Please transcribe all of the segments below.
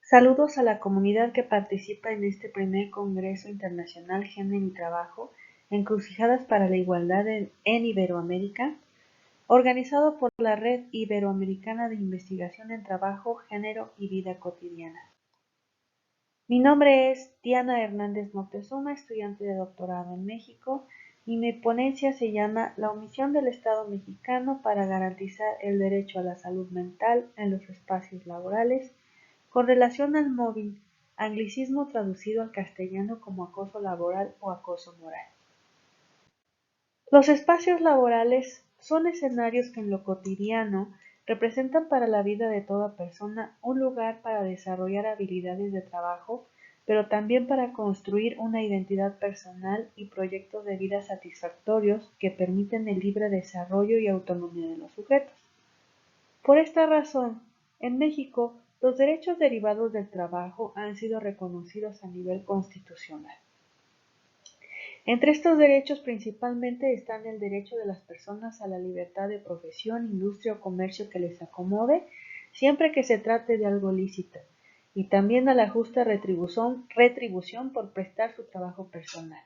Saludos a la comunidad que participa en este primer Congreso Internacional Género y Trabajo, Encrucijadas para la Igualdad en Iberoamérica, organizado por la Red Iberoamericana de Investigación en Trabajo, Género y Vida Cotidiana. Mi nombre es Diana Hernández Moctezuma, estudiante de doctorado en México, y mi ponencia se llama La omisión del Estado mexicano para garantizar el derecho a la salud mental en los espacios laborales, con relación al mobbing, anglicismo traducido al castellano como acoso laboral o acoso moral. Los espacios laborales son escenarios que en lo cotidiano representan para la vida de toda persona un lugar para desarrollar habilidades de trabajo, pero también para construir una identidad personal y proyectos de vida satisfactorios que permiten el libre desarrollo y autonomía de los sujetos. Por esta razón, en México, los derechos derivados del trabajo han sido reconocidos a nivel constitucional. Entre estos derechos principalmente están el derecho de las personas a la libertad de profesión, industria o comercio que les acomode, siempre que se trate de algo lícito, y también a la justa retribución por prestar su trabajo personal.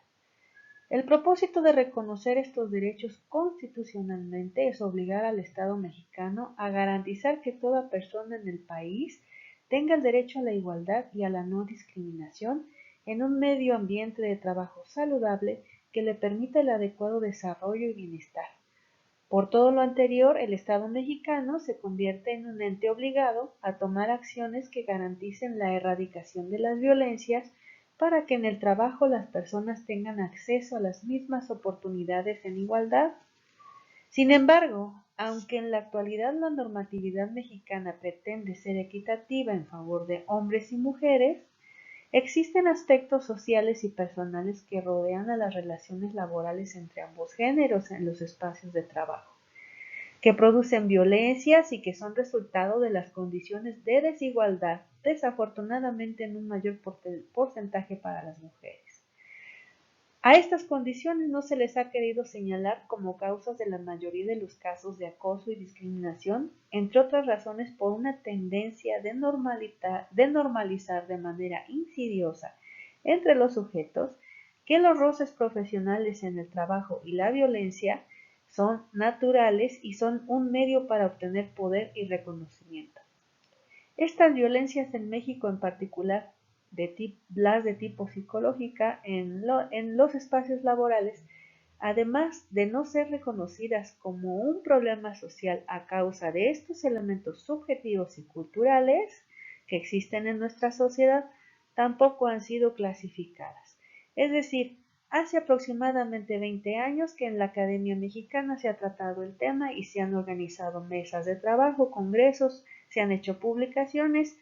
El propósito de reconocer estos derechos constitucionalmente es obligar al Estado mexicano a garantizar que toda persona en el país tenga el derecho a la igualdad y a la no discriminación en un medio ambiente de trabajo saludable que le permita el adecuado desarrollo y bienestar. Por todo lo anterior, el Estado mexicano se convierte en un ente obligado a tomar acciones que garanticen la erradicación de las violencias para que en el trabajo las personas tengan acceso a las mismas oportunidades en igualdad. Sin embargo, aunque en la actualidad la normatividad mexicana pretende ser equitativa en favor de hombres y mujeres, existen aspectos sociales y personales que rodean a las relaciones laborales entre ambos géneros en los espacios de trabajo, que producen violencias y que son resultado de las condiciones de desigualdad, desafortunadamente en un mayor porcentaje para las mujeres. A estas condiciones no se les ha querido señalar como causas de la mayoría de los casos de acoso y discriminación, entre otras razones por una tendencia de normalizar de manera insidiosa entre los sujetos que los roces profesionales en el trabajo y la violencia son naturales y son un medio para obtener poder y reconocimiento. Estas violencias en México en particular, las de tipo psicológica en los espacios laborales, además de no ser reconocidas como un problema social a causa de estos elementos subjetivos y culturales que existen en nuestra sociedad, tampoco han sido clasificadas. Es decir, hace aproximadamente 20 años que en la Academia Mexicana se ha tratado el tema y se han organizado mesas de trabajo, congresos, se han hecho publicaciones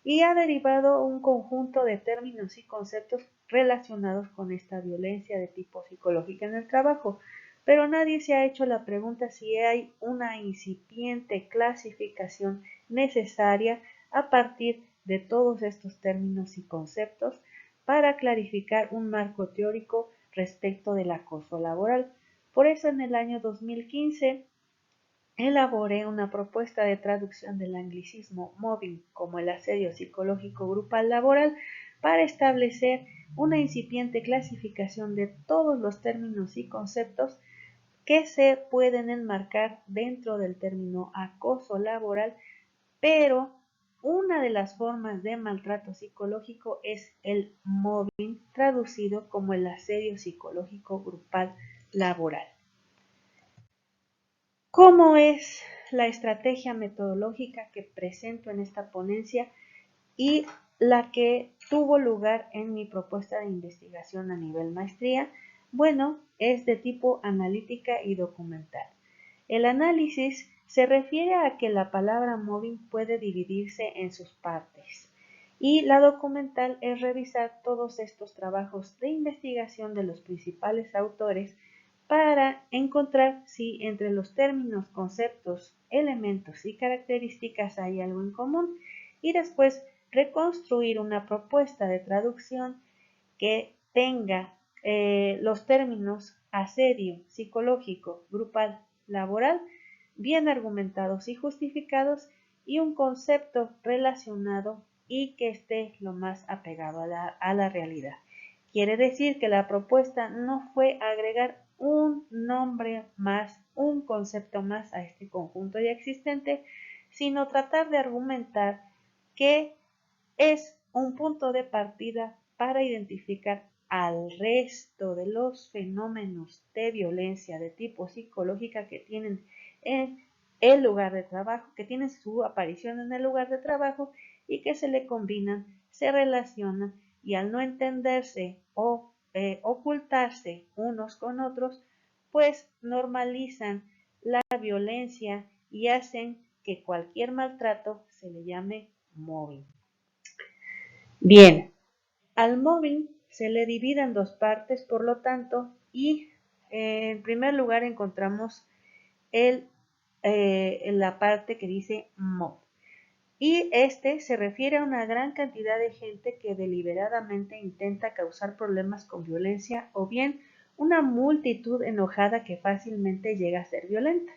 y ha derivado un conjunto de términos y conceptos relacionados con esta violencia de tipo psicológica en el trabajo, pero nadie se ha hecho la pregunta si hay una incipiente clasificación necesaria a partir de todos estos términos y conceptos para clarificar un marco teórico respecto del acoso laboral. Por eso en el año 2015 elaboré una propuesta de traducción del anglicismo mobbing como el asedio psicológico grupal laboral para establecer una incipiente clasificación de todos los términos y conceptos que se pueden enmarcar dentro del término acoso laboral, pero una de las formas de maltrato psicológico es el mobbing, traducido como el asedio psicológico grupal laboral. ¿Cómo es la estrategia metodológica que presento en esta ponencia y la que tuvo lugar en mi propuesta de investigación a nivel maestría? Bueno, es de tipo analítica y documental. El análisis se refiere a que la palabra mobbing puede dividirse en sus partes y la documental es revisar todos estos trabajos de investigación de los principales autores para encontrar si entre los términos, conceptos, elementos y características hay algo en común y después reconstruir una propuesta de traducción que tenga los términos asedio, psicológico, grupal, laboral, bien argumentados y justificados y un concepto relacionado y que esté lo más apegado a la realidad. Quiere decir que la propuesta no fue agregar un nombre más, un concepto más a este conjunto ya existente, sino tratar de argumentar que es un punto de partida para identificar al resto de los fenómenos de violencia de tipo psicológica que tienen en el lugar de trabajo, que tienen su aparición en el lugar de trabajo y que se le combinan, se relacionan y al no entenderse o ocultarse unos con otros, pues normalizan la violencia y hacen que cualquier maltrato se le llame mobbing. Bien, al mobbing se le divide en dos partes, por lo tanto, y en primer lugar encontramos la parte que dice mob. Y este se refiere a una gran cantidad de gente que deliberadamente intenta causar problemas con violencia o bien una multitud enojada que fácilmente llega a ser violenta.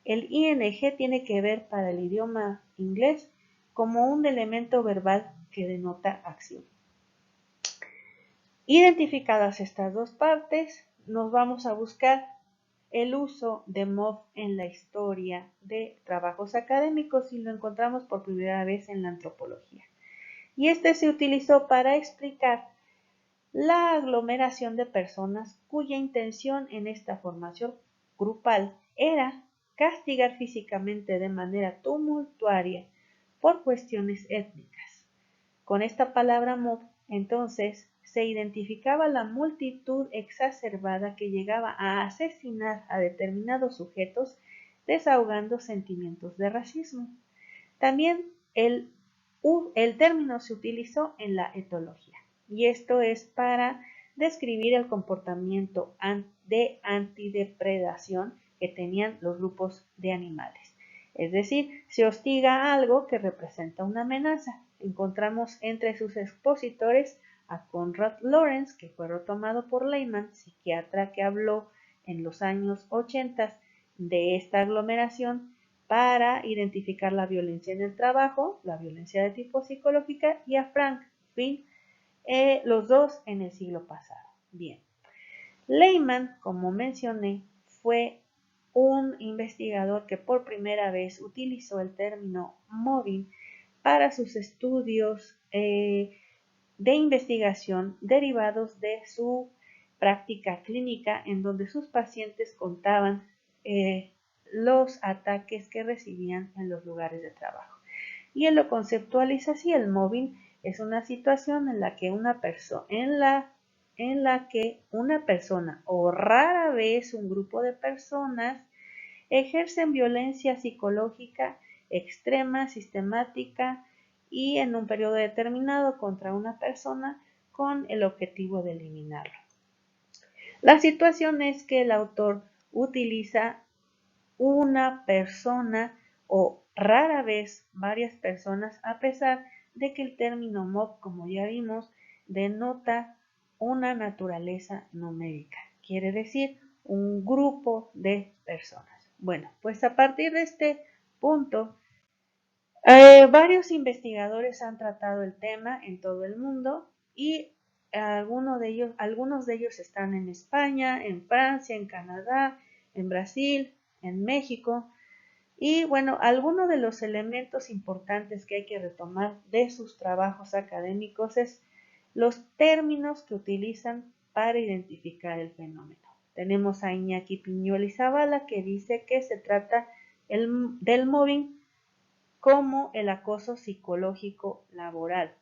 El ing tiene que ver para el idioma inglés como un elemento verbal que denota acción. Identificadas estas dos partes, nos vamos a buscar el uso de mob en la historia de trabajos académicos y lo encontramos por primera vez en la antropología. Y este se utilizó para explicar la aglomeración de personas cuya intención en esta formación grupal era castigar físicamente de manera tumultuaria por cuestiones étnicas. Con esta palabra mob, entonces, se identificaba la multitud exacerbada que llegaba a asesinar a determinados sujetos desahogando sentimientos de racismo. También el término se utilizó en la etología y esto es para describir el comportamiento de antidepredación que tenían los grupos de animales. Es decir, se hostiga a algo que representa una amenaza. Encontramos entre sus expositores a Konrad Lorenz, que fue retomado por Lehmann, psiquiatra que habló en los años 80 de esta aglomeración para identificar la violencia en el trabajo, la violencia de tipo psicológica, y a Frank Finn, los dos en el siglo pasado. Bien, Lehmann, como mencioné, fue un investigador que por primera vez utilizó el término mobbing para sus estudios de investigación derivados de su práctica clínica, en donde sus pacientes contaban los ataques que recibían en los lugares de trabajo. Y él lo conceptualiza así: el mobbing es una situación en la que una persona o rara vez un grupo de personas ejercen violencia psicológica extrema, sistemática y en un periodo determinado contra una persona con el objetivo de eliminarlo. La situación es que el autor utiliza una persona o rara vez varias personas, a pesar de que el término mob, como ya vimos, denota una naturaleza numérica, quiere decir un grupo de personas. Bueno, pues a partir de este punto, varios investigadores han tratado el tema en todo el mundo y algunos de ellos están en España, en Francia, en Canadá, en Brasil, en México. Y bueno, algunos de los elementos importantes que hay que retomar de sus trabajos académicos es los términos que utilizan para identificar el fenómeno. Tenemos a Iñaki Piñuel y Zavala, que dice que se trata del mobbing como el acoso psicológico laboral.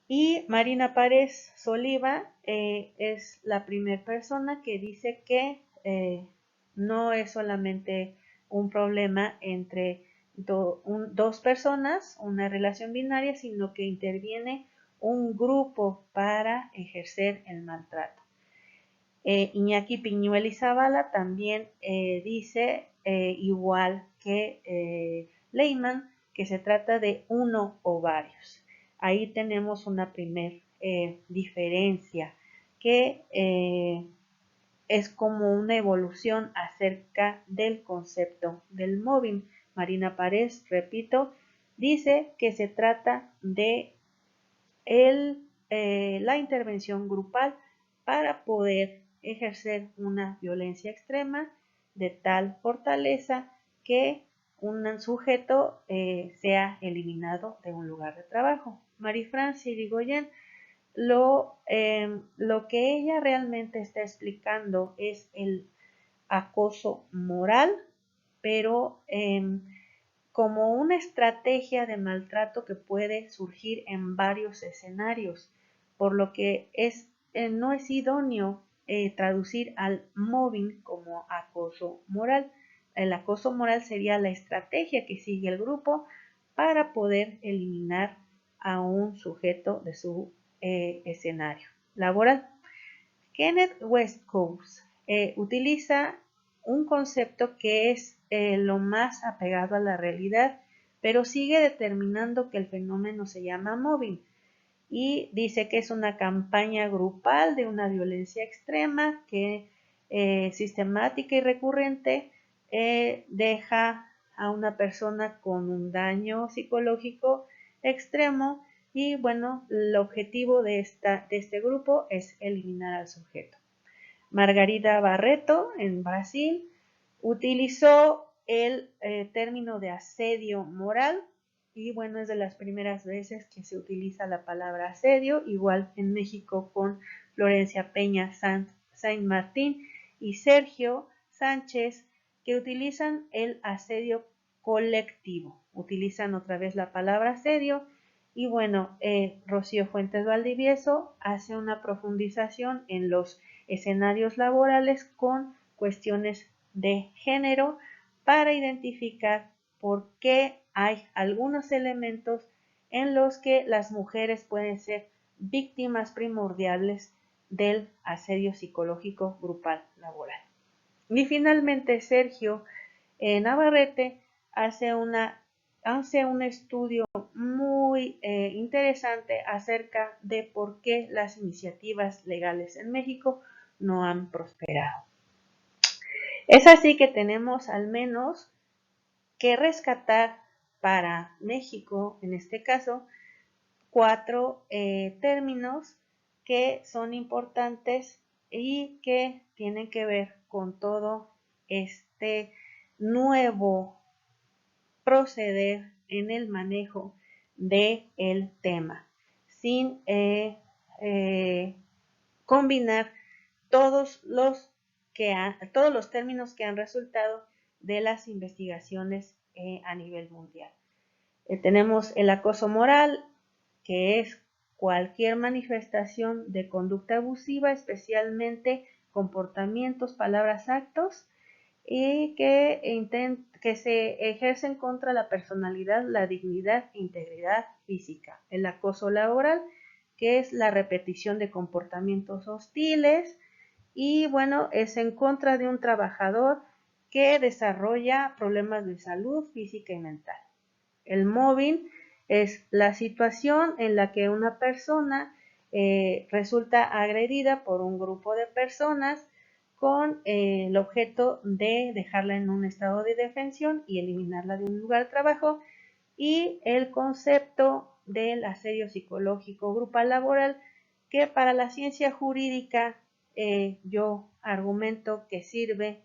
Y Marina Párez Soliva es la primera persona que dice que no es solamente un problema entre dos personas, una relación binaria, sino que interviene un grupo para ejercer el maltrato. Iñaki Piñuel y Zavala también dice, igual que Lehmann, que se trata de uno o varios. Ahí tenemos una primer diferencia que es como una evolución acerca del concepto del mobbing. Marina Párez, repito, dice que se trata de la intervención grupal para poder ejercer una violencia extrema de tal fortaleza que un sujeto sea eliminado de un lugar de trabajo. Marie-France Irigoyen lo que ella realmente está explicando es el acoso moral, pero como una estrategia de maltrato que puede surgir en varios escenarios, por lo que no es idóneo traducir al mobbing como acoso moral. El acoso moral sería la estrategia que sigue el grupo para poder eliminar a un sujeto de su escenario laboral. Kenneth Westcoast utiliza un concepto que es lo más apegado a la realidad, pero sigue determinando que el fenómeno se llama mobbing y dice que es una campaña grupal de una violencia extrema que sistemática y recurrente deja a una persona con un daño psicológico extremo y bueno, el objetivo de este grupo es eliminar al sujeto. Margarida Barreto, en Brasil, utilizó el término de asedio moral y bueno, es de las primeras veces que se utiliza la palabra asedio, igual en México con Florencia Peña Saint Martín y Sergio Sánchez, que utilizan el asedio colectivo, utilizan otra vez la palabra asedio y bueno, Rocío Fuentes Valdivieso hace una profundización en los escenarios laborales con cuestiones de género para identificar por qué hay algunos elementos en los que las mujeres pueden ser víctimas primordiales del asedio psicológico grupal laboral. Y finalmente Sergio Navarrete hace un estudio muy interesante acerca de por qué las iniciativas legales en México no han prosperado. Es así que tenemos al menos que rescatar para México, en este caso, 4 términos que son importantes y que tienen que ver con todo este nuevo proceder en el manejo del tema, sin combinar todos los términos que han resultado de las investigaciones a nivel mundial. Tenemos el acoso moral, que es cualquier manifestación de conducta abusiva, especialmente comportamientos, palabras, actos, y que se ejercen contra la personalidad, la dignidad e integridad física. El acoso laboral, que es la repetición de comportamientos hostiles, y bueno, es en contra de un trabajador que desarrolla problemas de salud física y mental. El mobbing es la situación en la que una persona resulta agredida por un grupo de personas con el objeto de dejarla en un estado de defensión y eliminarla de un lugar de trabajo, y el concepto del asedio psicológico grupal laboral, que para la ciencia jurídica yo argumento que sirve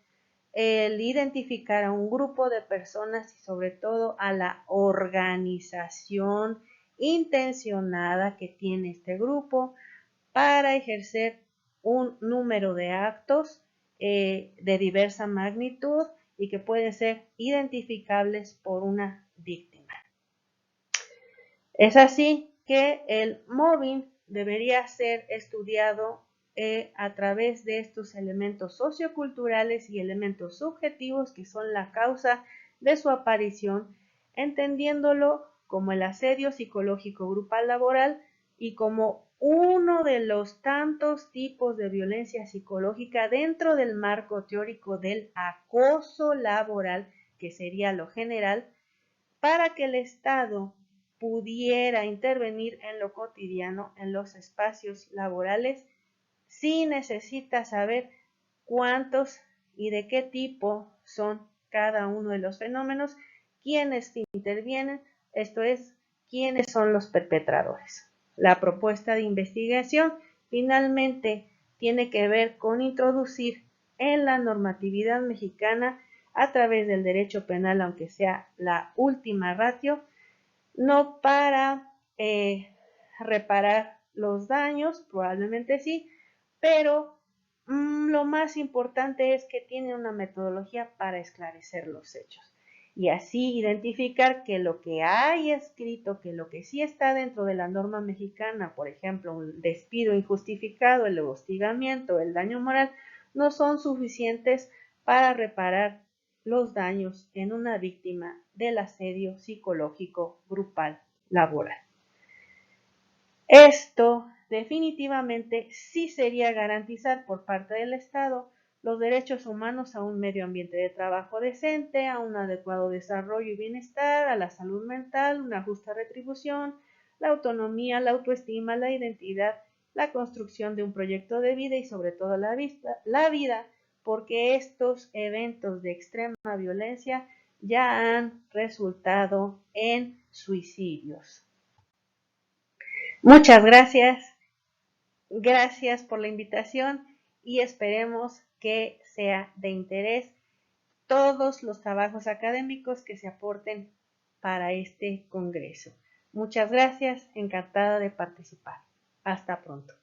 el identificar a un grupo de personas y sobre todo a la organización intencionada que tiene este grupo para ejercer un número de actos de diversa magnitud y que pueden ser identificables por una víctima. Es así que el mobbing debería ser estudiado a través de estos elementos socioculturales y elementos subjetivos que son la causa de su aparición, entendiéndolo como el asedio psicológico grupal laboral y como uno de los tantos tipos de violencia psicológica dentro del marco teórico del acoso laboral, que sería lo general, para que el Estado pudiera intervenir en lo cotidiano, en los espacios laborales. Sí necesita saber cuántos y de qué tipo son cada uno de los fenómenos, quiénes intervienen, esto es, quiénes son los perpetradores. La propuesta de investigación finalmente tiene que ver con introducir en la normatividad mexicana a través del derecho penal, aunque sea la última ratio, no para reparar los daños, probablemente sí, pero lo más importante es que tiene una metodología para esclarecer los hechos y así identificar que lo que hay escrito, que lo que sí está dentro de la norma mexicana, por ejemplo, un despido injustificado, el hostigamiento, el daño moral, no son suficientes para reparar los daños en una víctima del asedio psicológico grupal laboral. Esto definitivamente sí sería garantizar por parte del Estado los derechos humanos a un medio ambiente de trabajo decente, a un adecuado desarrollo y bienestar, a la salud mental, una justa retribución, la autonomía, la autoestima, la identidad, la construcción de un proyecto de vida y sobre todo la vida, porque estos eventos de extrema violencia ya han resultado en suicidios. Muchas gracias por la invitación y esperemos que sea de interés todos los trabajos académicos que se aporten para este congreso. Muchas gracias, encantada de participar. Hasta pronto.